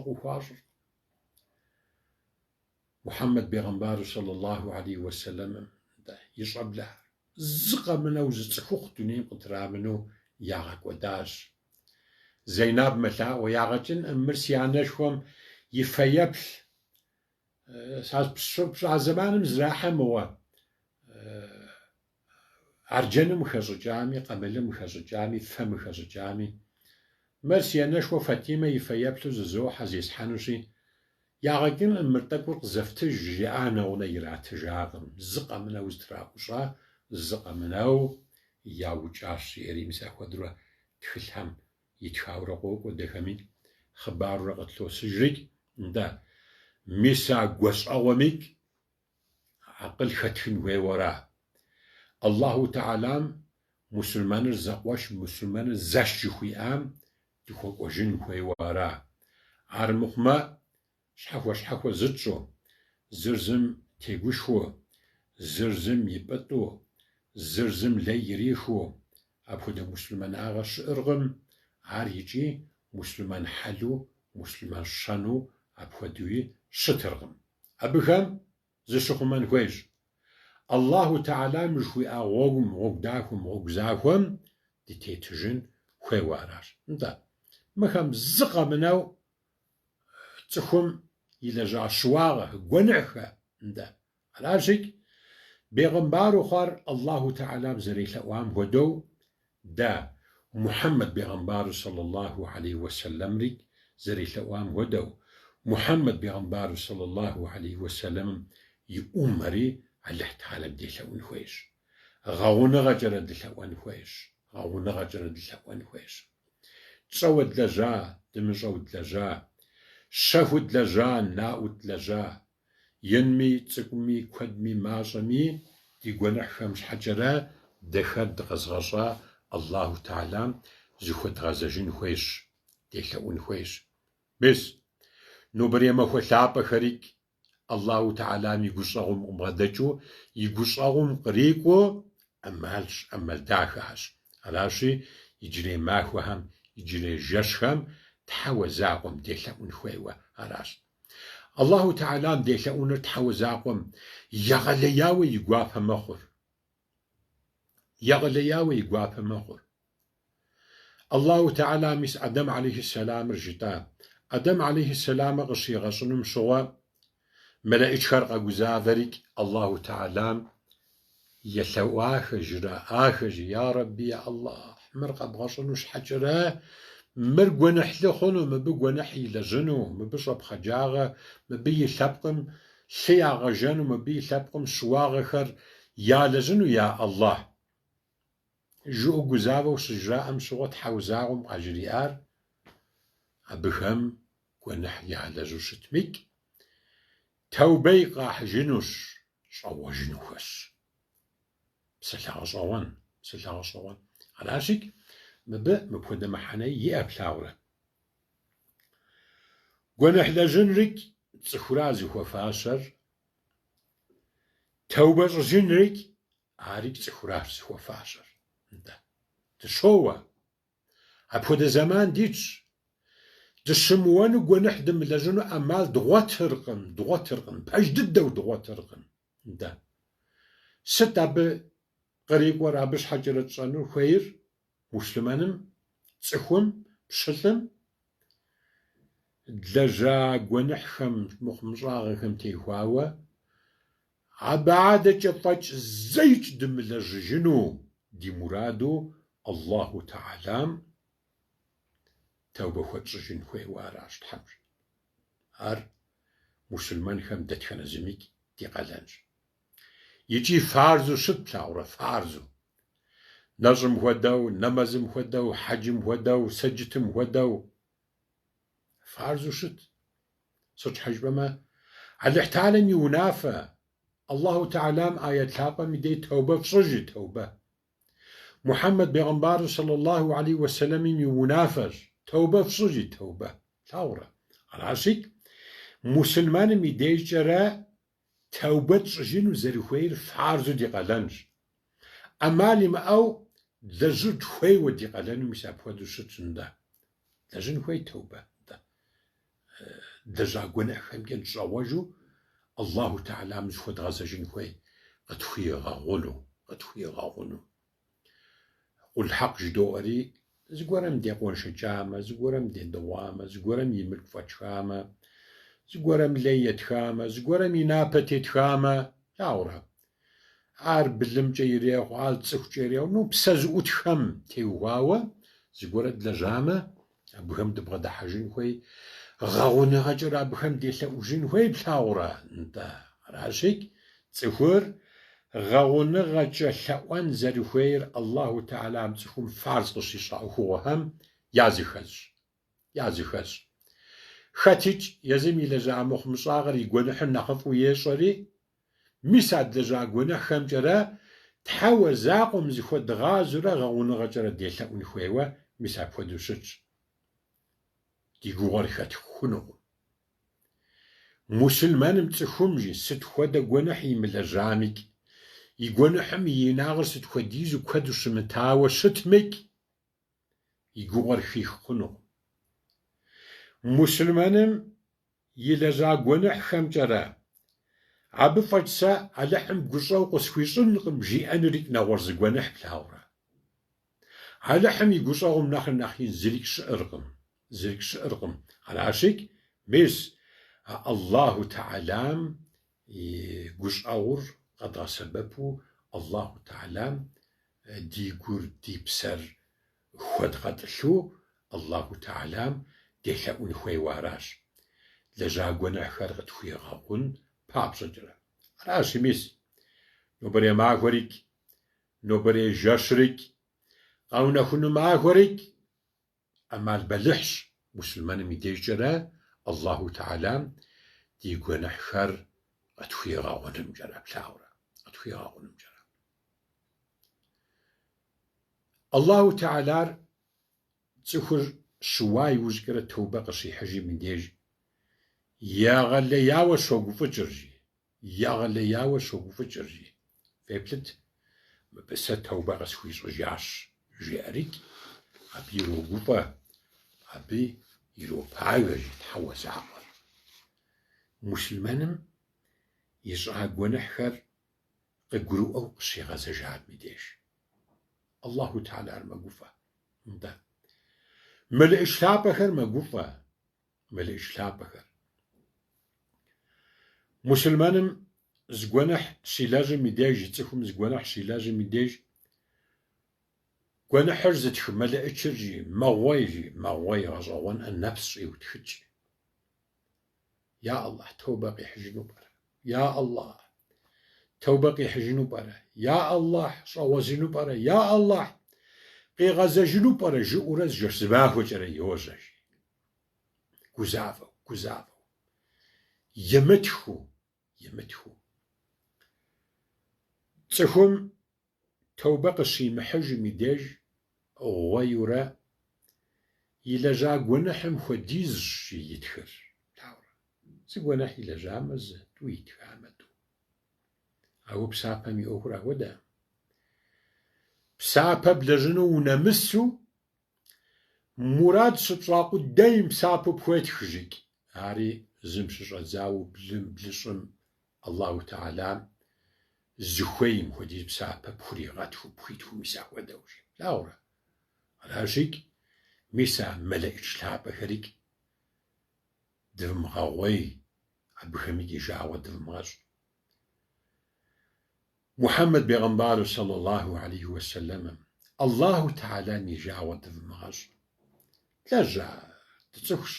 وخاصر محمد بيغمبار صلى الله عليه وسلم يصعب له زقمنو زصحوخ دنيم قطرامنو ياغك وداش زينب ملا وياغتن مرسيانشوم يفيبل ساز بسوب زمان مزراحة موا عرجنم خزجامي قبلم خزجامي فم خزجامي مرسيانشو فاطمة يفيبل زو حزيز حنوشي ياغتن مرتقور زفتج جانا ونيرات جاغم زقمنو زتراقشا زقمنو ياوجاش يري مساخ ودرا تخلهم يتخاورقو ودخمي خبار رقتلو سجريك ندا ميسا قوس أواميك عقل ختفن ويورا الله تعالى مسلمان الزقوش مسلمان الزش خويام تخوك وجن ويورا عرمخما شحفو زتشو زرزم تيقوشو زرزم يبطو زرزم ليريخو أبودا مسلمان آغاش إرغم عاريجي مسلمان حلو مسلمان شانو أبودوي شترغم أبخم زشخمان خويش الله تعالى مشوي أغوغم غوغداكم غوغزاكم دي تيتجن خوي وارار ندا مخم زقا منو تخم يلجا شواغه قنعخه ندا علاشك بيغمبارو خار الله تعالى بزريخ لأوام ودو دا محمد بيغمبارو صلى الله عليه وسلم ريك زريخ لأوام ودو محمد بيغمبارو صلى الله عليه وسلم يؤمري على تعالى بديشون خويش غاون غجر دلوان خويش غاون غجر دلوان خويش تصود لجا دمجود لجا شهود لجا ناود لجا ينمي تسكمي كدمي ماجمي دي قنح خمس حجرة دخد غزغشا الله تعالى زخد غزجين خويش ديشون خويش بس نوبري ما هو ثابة خريك الله تعالى يقصهم غدجو يقصهم قريقو أمال داخاش علاشي يجري ماخوهم يجري جشهم تحوزاقم ديشون خويوا علاش الله تعالى ديشون تحوزاقم يغلياوي يقواف مخور يغلياوي يقواف مخور الله تعالى مس آدم عليه السلام رجتا آدم عليه السلام غشي غشنم شوا ملائكة خرق جزافرك الله تعالى يلو آخج يا ربي يا الله مرقب غشنوش حجرة مرقونح لخنو مبقونح يلجنو مبشرب خجاغة مبي ثبقم شياغ جنو مبي ثبقم شواغ خر يا لجنو يا الله جو جزافة وشجراء مشوت حوزاغم أجريار أبخم قونح يا لجوشتمك توبي قاح جنوش شو جنوخش بسلاغ صوان علاشك مبخد محني يأبلاورة قنح لجنرك تسخرازي وفاشر توبة جنرك عارك تسخرازي وفاشر تشوى أبخد زمان ديتش تشموان قنح دم لجنو أمال دغوترقم باش ددو دغوترقم ده ستاب قريب ورابش حجرة صنو خير مسلمانم تسخم بشلم دلجا قنحهم مخمصاغهم تيخواوا عبادة جطاج زيج دم لجنو دي مرادو الله تعالى توبة خدشين خوي واراش تحمش هر مسلمان خم دتخنا زميك دي قلنج يجي فارزو شد لاورا فارزو نظم ودو نمازم ودو حجم ودو سجتم ودو فارزو شد صج حجبما على احتالم ينافى الله تعالى آيات لابا مدي توبة فصجي توبة محمد بيغمبار صلى الله عليه وسلم ينافر توبة فصجي توبة ثورة العشق مسلمان ميديش جرا توبة صجين وزرخوير فارزو دي قلنج أما لما أو دزود خوي ودي قلن مساب ودو ستندا دزن خوي توبة دزا قنع خمجن زواجو الله تعالى مزخود غزجين خوي قد خوي غغولو къытхуигъэгъуну. Къулъхьакъ жыдоӀэри зыгуэрэм декъуэн шэкӀамэ, зыгуэрэм дедыгъуамэ, зыгуэрэм и мылъку фӀэчхамэ, зыгуэрэм лей етхамэ, зыгуэрэм и напэ тетхамэ, ауэрэ. Ар былымкӀэ ирехъу, ар цӀыхукӀэ ирехъу, ну псэ зыӀутхэм теухуауэ зыгуэрэ длэжьамэ, абыхэм дыбгъэдыхьэжын хуей, гъэуныгъэкӀэрэ абыхэм делъэӀужын хуей плъагъурэ нтӀэ. Аращи, цӀыхур гъэуныгъэкӀэ лъэӀуэн зэрыхуейр Аллаһу Теалам цӀыхум фарз къыщищӀа Ӏуэхугъуэхэм языхэщ. ХэтикӀ езым и лэжьа мыхъумыщӀагъэр и гуэныхьыр нэхъыфӀу ещӀэри, мис а лэжьа гуэныхьхэмкӀэрэ Тхьэ уэ закъуэм зыхуэдгъазэурэ гъэуныгъэкӀэрэ делъэӀун хуейуэ, мис апхуэдэу щытщ. Ди гугъэр хэтхунукъым. Мусульманым цӀыхумжи сыт хуэдэ гуэныхь имылэжьамикӀ, и гуэныхьым и инагъыр сыт хуэдизу куэду щымытауэ щытмикӀ, и гугъэр хих хъунукъым. Мусульманым и лэжьа гуэныхьхэмкӀэрэ абы фӀэкӀ сэ Алыхьым гущӀэу къысхуищӀынкъым жиӀэнури нэгъуэр зыгуэныхь плъагъурэ. Алыхьым и гущӀэгъум нэхърэ нэхъ ин зырик щыӀыркъым. Аращи, мис Аллаһу Теалам и гущӀэгъур къэдгъэсэбэпу Аллаһу Теалам ди гур, ди псэр хуэдгъэтӀылъу Аллаһу Теалам делъэӀун хуейуэ аращ. Лэжьа гуэныхьхэр къытхуигъэкъун папщӀэкӀэрэ. Аращи, мис нобэрей махуэрикӀ, нобэрей жэщрикӀ, къэунэхуну махуэрикӀ Ӏэмал бэлыхьщ мусульманым и дежкӀэрэ Аллаһу Теалам ди гуэныхьхэр къытхуигъэгъунымкӀэрэ плъагъурэ, къытхуигъэгъунымкӀэрэ. Аллаһу Теалар цӀыхур щыуа иужькӀэрэ тоубэ къыщихьыжи мыбдеж егъэлеяуэ щогуфӀыкӀырщи. Феплъыт, мыбы сэ тоубэ къысхуищӀыжащ жиӀэрикӀ, абы ирогуфӀэ, абы иропагъэ Тхьэ уэ закъуэр. Мусульманым и щӀа гуэныхьхэр къыгурыӀуэу къыщигъэзэжат мыбдеж. Аллаһу Теалар мэгуфӀэ. МэлыӀущ лъапӀэхэр мэгуфӀэ. Мусульманым зыгуэныхь щилэжьым и деж, и цӀыхум зыгуэныхь щилэжьым и деж, гуэныхьыр зытхымэлыӀычырщи, мэгъуей гъэщӀэгъуэнӀэ нэпс щӀиутхыкӀ. Я Аллахь, тоубэ къихьыжыну пӀэрэ? Я Аллахь, тоубэ къихьыжыну пӀэрэ? Я Аллахь, щӀэгъуэзыну пӀэрэ? Я Аллахь, къигъэзэжыну пӀэрэ? ЖыӀурэ жэщ зэмахуэкӀэрэ йожьэ. Гузавэу. Емытху. ЦӀыхум тоубэ къыщимыхьыжым и деж гъуейурэ и лэжьа гуэныхьым хуэдизщ и тхыр. Зыгуэныхь и лэжьамэ зы, тӀу итхамэ тӀу. Ауэ псапэм и Ӏуэхур ахуэдэ. Псапэ блэжьыну унэмысу, мурад щыпщӀа къудейм псапэу пхуетхыжыкӀ. Ари зым щыщӀэдзауэ блыщӀым Аллаһу Теалам зыхуейм хуэдиз псапэ пхуригъэтху, пхуитху мис ахуэдэущ. Лауэрэ. Аращи, мис а мэлыӀущ лъапӀэхэрикӀ дывмыгъэгъуей, абыхэми дежауэ дывмыгъэщӀ. Мухьэммэд пейгъэмбару саллаллаху алейхи уэсэлэмым Аллаһу Теалам и жауэ дывмыгъэщӀ. Лэжьа дыцӀыхущ.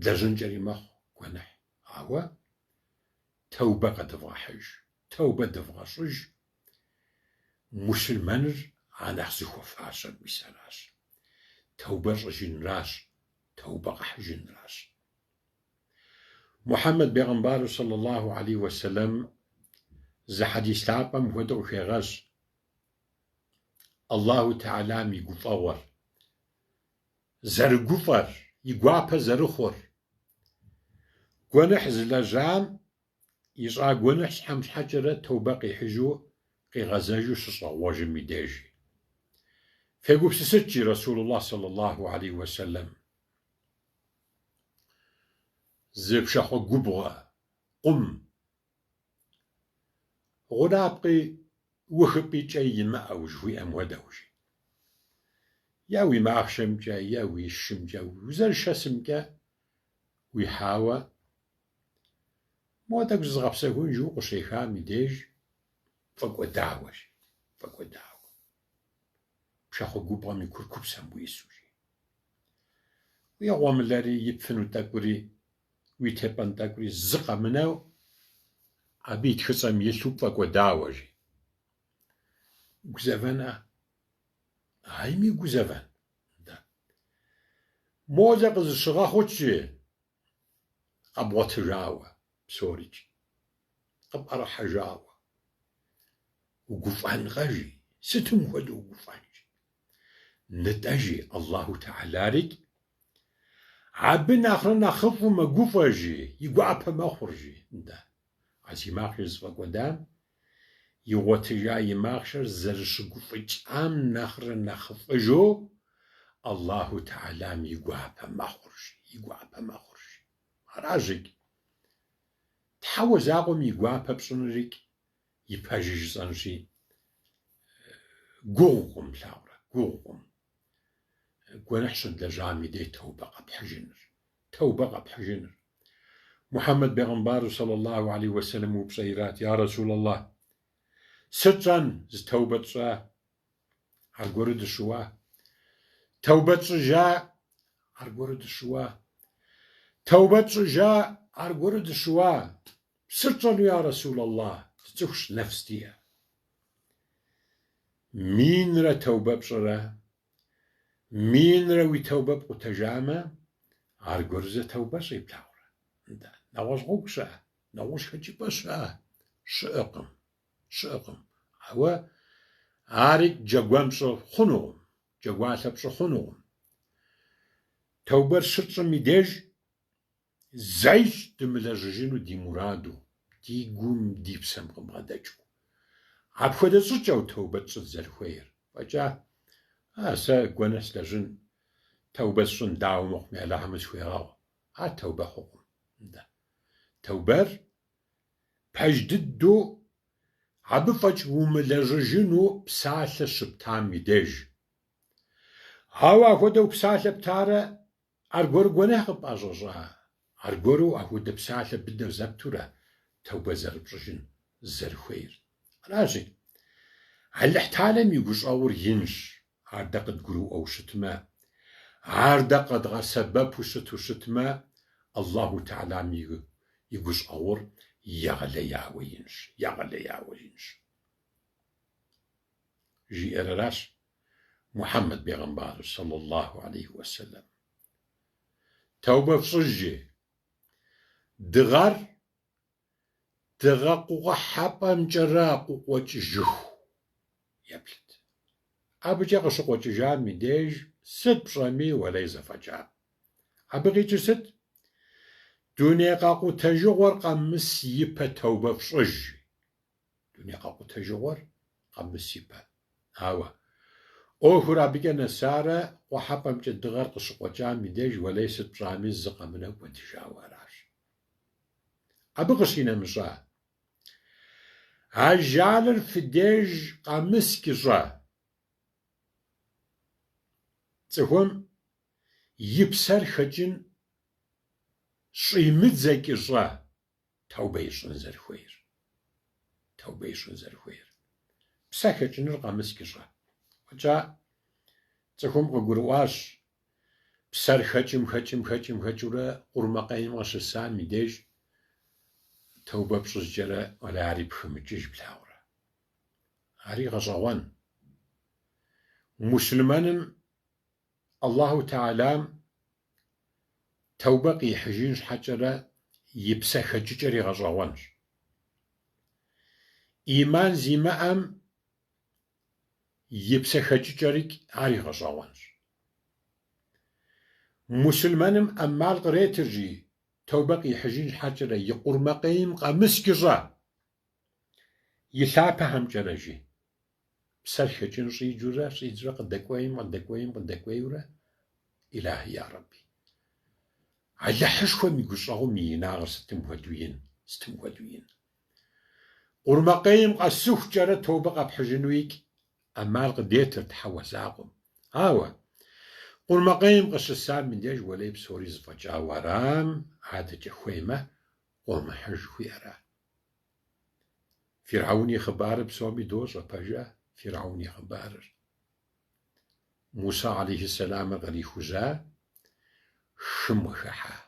ЛэжьынкӀэри мэхъу гуэныхь. Ауэ тоубэ къэдывгъэхьыж, тоубэ дывгъэщӀыж. Мусульманыр а нэхъ зыхуэфащэр мис аращ. Тоубэ щӀыжынращ, тоубэ къэхьыжынращ. Мухьэммэд пейгъэмбару саллаллаху алейхи уэсэлэм зы хьэдис лъапӀэм хуэдэу къыхегъэщӀ Аллаһу Теалам и гуфӀэгъуэр, зэрыгуфӀэр, и гуапэ зэрыхъур. Гуэныхь зылэжьам и щӀа гуэныхь щхьэм щхьэкӀэрэ тоубэ къихьыжу, къигъэзэжу щыщӀэгъуэжым и деж. ФегупсысыкӀи Расулуллаҳ саллаллаху алейхи уэсэлэм. Зы пшахъуэ губгъуэ, къум, غرابقي وخبي جاي ما أوج ويأم ودوجي ياوي ما أخشم جا ياوي الشم جا وزر شسم جا ويحاوى موتك زغبسكون جو قشيخا ميديج فقوى دعوش فقوى دعوة بشاخو قوبا من كركوب سموي سوجي ويغوام اللاري يبفنو تاكوري ويتبان تاكوري زقا مناو عبيد خصم يلوب فقوى دعوشي قزافانا هايمي قزافان موزا قز الشغا خوتشي قبوات جاوة بسوريج قب أرح جاوة وقفان غاجي ستم ودو قفان نتاجي الله تعالى ريك عبنا آخرنا خفو ما قفاجي يقعب ما خرجي دا عزي ماخر زفاق ودام يواتجا يماخر زرش قفاج عام ناخر نخفجو الله تعالى يقعب ما خرجي يقعب ما خرجي راجك تحاول زاقم يقعب بصنريك يباجيج صنشي قوغم لاورا قوغم ونحشد لجامي دي توبة قب حجنر توبة قب حجنر محمد بيغمبار صلى الله عليه وسلم وبصيرات يا رسول الله ستران زي توبة صا عرقورد الشوا توبة جا عرقورد الشوا توبة جا عرقورد الشوا ستران يا رسول الله تتوش نفسي مين را توبة بصرا مين روي توبة بقتجامة عرقرزة توبة سيبتاورة نواش غوكسا نواش خجيبسا شقم هو عارق جاقوان بصر خنوغم جاقوان بصر خنوغم توبة شطر ميديج زيج دملاججينو دي مرادو دي قوم دي بسمقم غداجو عبخوده زجاو توبة صدزر خوير فجاه سا قونس لجن توبة صن داو مقمي على همس خويراو توبة حقم دا توبر بحجددو عبفج وملاججينو بسالة شبتان ميديج هوا خودو بسالة بتارة أرقور قونه بأجرجها أرقورو أخود بسالة بدو زبتورة توبة زربجين زرخوير راجي هل احتالم يقوش أور ينش عردقد قرو أو شتما عردقد غسبب وشتو شتما الله تعالى يقوش أور يغليا وينش جي إراش محمد بيغمبار صلى الله عليه وسلم توبة فصجي دغر دغاقو حبا مجراقو وججه يبلت أبجا قشق وججان ميديج ست بشامي وليس فجأة أبغي جسد دنيا قاقو تجور قمس يبا توبة فصج دنيا قاقو تجور قمس يبا هوا أوهرا بيجا نسارة وحبا مجدغر قشق وججان ميديج وليس بشامي الزقا منه وتجاوراش أبغشينا مشاه هجالر في ديج قامس كجا تقوم يبسر خجن شيمت زي كجا توبة يشنزر خوير بسا خجن قامس كجا وجا تقوم قرواش بسر خجم قرمقين وشسان ميديج توبة بشجرة ولا عريب خمجيش بلاورة عري غزوان مسلمان الله تعالى توبة قي حجينش حجرة يبسا خججري غزوان إيمان زيما أم يبسا خججريك عري غزوان مسلمان أمال قريترجي توبق يحجين حجرة يقرم قيم قامس كجا يثابها مجرجي بسر خجن شي جورا شي جرا قدكويم إلهي يا ربي على حشوة ميقصاو ميناغر ستم ودوين قرمقيم قسوخ جرى توبة قبحجنويك أمال قديتر تحوزاقم هاوا قرمقيم قشسام من ديج ولي بسوري زفجا ورام عادة جخويمة قرمحج خويرا فرعوني خبار بسومي دوز وبجا فرعوني خبار موسى عليه السلام غري خزا شمخحا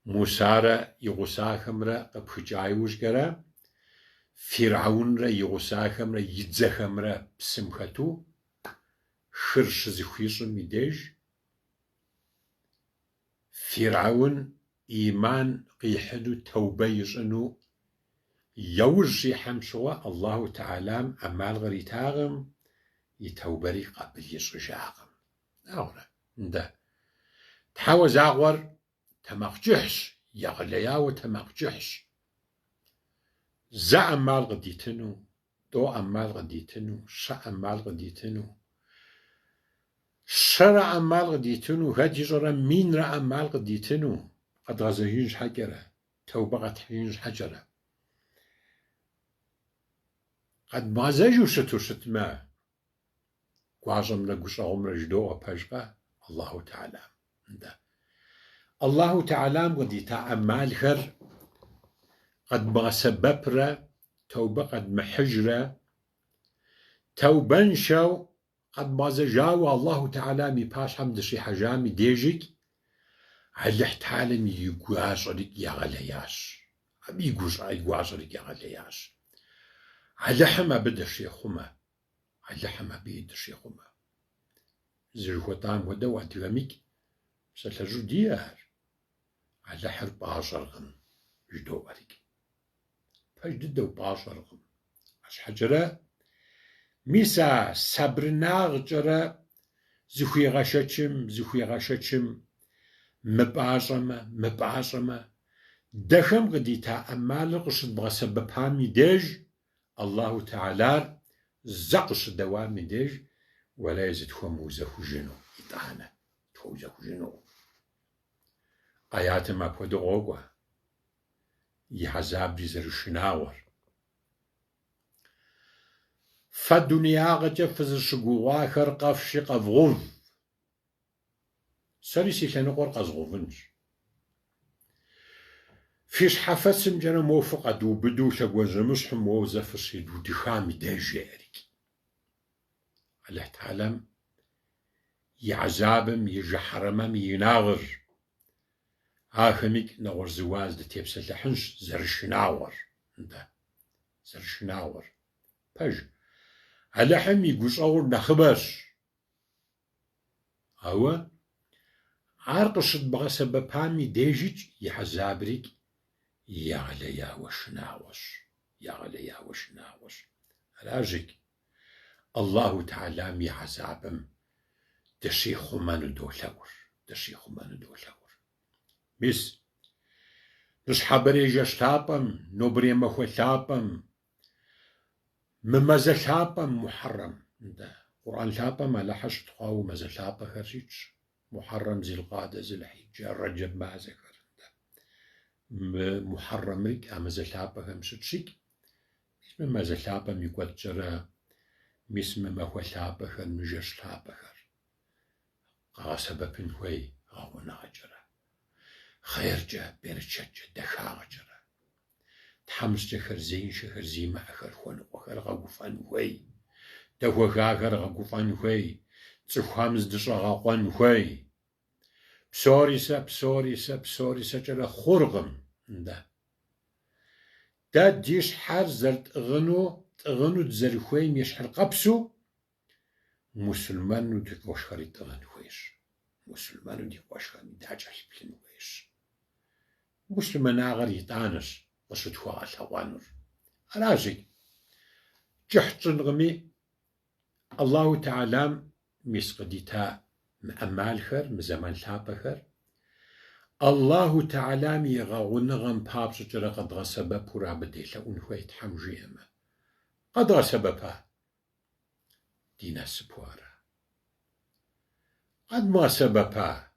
موسى را يغساكم را قبخجايوش جرى فرعون را يغساكم را يدزخم را بسمختو خرش زخيش ميديج فرعون إيمان قيحدو توبة يشنو يوجي حمشوا الله تعالى أمال غريتاغم يتوبري قبل يشجاغم أولا ده تحاوى زاغور تمقجحش يغليا وتمقجحش زا أمال غديتنو دو أمال غديتنو شا أمال غديتنو شرع أمال غديتنو هدي جرى مين رأى أمال غديتنو قد غزهينش حجرة توبة قد حينش حجرة قد ما زيجو شتو شتما قواجم لقوش أغم رجدو وبجغة الله تعالى ده الله تعالى غديتا أمال خر قد ما سببرا توبة قد محجرة توبان شو قد ما زجاو الله تعالى مي باش حمد شي حجامي ديجيك على احتالم يقواش عليك يا غلياش عم يقواش عليك يا غلياش على حما بدا شي خما على حما بيد شي خما زرغوتام ودا واتغميك سلجو ديار على حرب عشرغن جدو عليك فاش ددو باشرغن اش حجره ميسا صبرناغ جرى زخوي غشتشم مباشمة دخم غديتا أمال قشد بغسب بامي ديج الله تعالى زقش دوامي ديج ولا يزد خوزه جنو إطانا توزه جنو آيات ما بودو غوغوا يحزاب جزر الشناور فالدنيا غجا فزر شقوا آخر قفش قفغوف سريسي لنقور قزغوفنش فيش حفظم جانا موفق دو بدو شقوزمش حموزة فشيدو دخامي داجارك الله تعالى يعذابم يجحرمم يناغر آخميك نغور زواز دتيبس اللحنش زرشناور ده زرشناور باج اللحم يقوش أور نخبش هوا عارقشت بغا سبب هامي ديجيج يحزابريك يغليا وشناوش راجك الله تعالى يحزابم دشيخ من دولور مس نش حبري جشتابم نبري مخوثابم ممازا ثابم محرم ده قرآن ثابم على حشت خاو مازا ثابة خرجيج محرم ذي القعدة ذي الحجة رجب ما ذكر محرم ريك مازا ثابة خمسة شيك اسم مازا ثابة ميقوات جرى مسم ما هو ثابة خر مجش ثابة خر قاسبة بنوي غاونا جرى خير جا بيرتشج دخاغ جرى تحمس جخر زين شخر زيما أخر خون وخر غاقفان وي تهو غاقر غاقفان وي تسخامز دشا غاقوان وي بسوريسا جرى خورغم دا ديش حار زرت اغنو تزرخوي ميشحر قبسو مسلمان ديك وشخري تغنويش مسلمان ديك وشخري داجح بلنويش مسلمان آغر يتانش وشتوا على راجي جحت غمي الله تعالى مسقديتا مأمال خر مزمان ثابخر الله تعالى ميغاون غم بابس جرى قد غسبا بورا بديلا ونخويت حمجيما قد غسبا دينا سبوارا قد ما سببا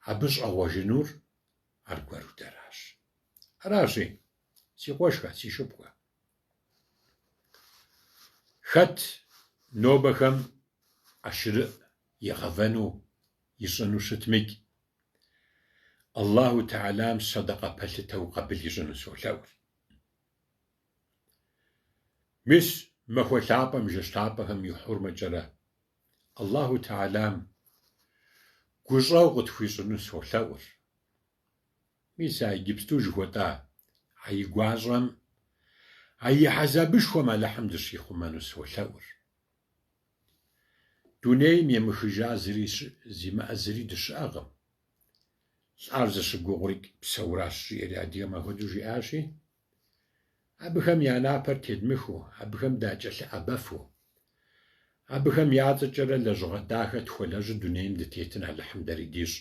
عبش أواجنور أرقوارو دراش راجي си къуэшхэ, си шыпхъуэ. Хэт нобэхэм ӏэшырыӏ егъэвэну, ищӏыну щытмикӏ, Аллаху Теалам садакъэ пэлъытэу къэбыл ищӏыну солъэӏур. Мис махуэ лъапӏэм, жэщтапӏэхэм и хьурмэкӏэрэ Аллаху Теалам гущӏэу къытхуищӏыну солъэӏур. Мис а иджыпсту жыхуэтӏа а и гуащӏэм, а и хьэзабышхуэм Алыхьым дыщихъумэну солъэӏур. Дунейм емыхыжа зимыӏэ зыри дыщыӏэкъым. Лӏар зыщыгугъурикӏ псэуращ жиӏэри адыгэм апхуэдэу жиӏащи, абыхэм я напэр тедмыху, абыхэм дакӏэлъыӏэбэфу, абыхэм я цӏэкӏэрэ лэжьыгъэ дахэ тхуэлэжьу дунейм дытетын Алыхьым дэри дищӏ.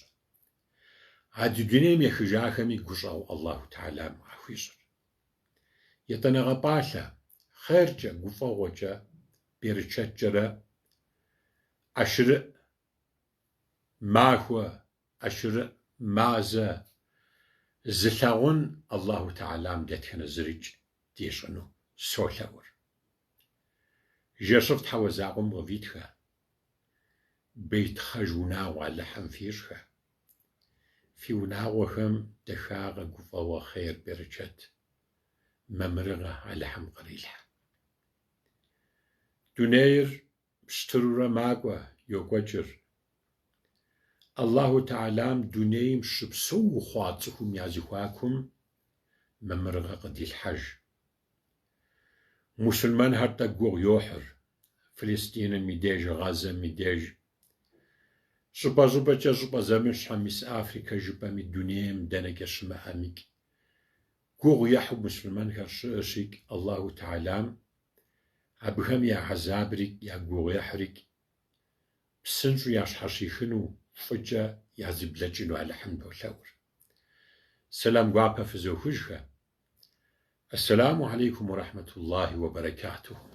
А ди дунейм ехыжахэми гущӏэу Аллаху Теалам къахуищӏыр. ЕтӀанэгъэ пӏалъэ, хъеркӏэ, гуфӏэгъуэкӏэ, берычэткӏэрэ ӏэшырыӏ, махуэ, ӏэшырыӏ, мазэ зылъэгъун Аллаху Теалам дэтхэнэ зырикӏ дещӏыну солъэӏур. Жэщыр Тхьэуэ закъуэм къывитхэ, бейтхъэж унагъуэ Алыхьым фищӏхэ. Фи унагъуэхэм дахагъэ, гуфӏэгъуэ, хъер, берычэт, мамырыгъэ Алыхьым кърилъхьэ. Дунейр пщтырурэ макӏуэ, йокӏуэкӏыр. Аллаху Теалам дунейм щыпсэу хъуа цӏыхум я зыхуакум мамырыгъэ къыдилъхьэж. Мусульмэнхэр тӏэкӏу гугъу йохьыр Фалестиным и деж, Газэм и деж. ЩӀыпӀэ-щӀыпӀэкӀэ щӀыпӀэ зэмыщхьэм, мис Африкэ жыпӏэми, дунейм дэнэкӀэ щымыӏэмикӏ гугъу ехьу мусульмэнхэр щыӏэщикӏ, Аллаху Теалам абыхэм я хьэзабрикӏ, я гугъуехьрикӏ псынщӏэу ящхьэщихыну, фӏыкӏэ языблэкӏыну Алыхьым толъэӏур. Сэлам гуапэ фызохужхэ. Ассаламу алейкум ва рахматуллахи ва баракатуху.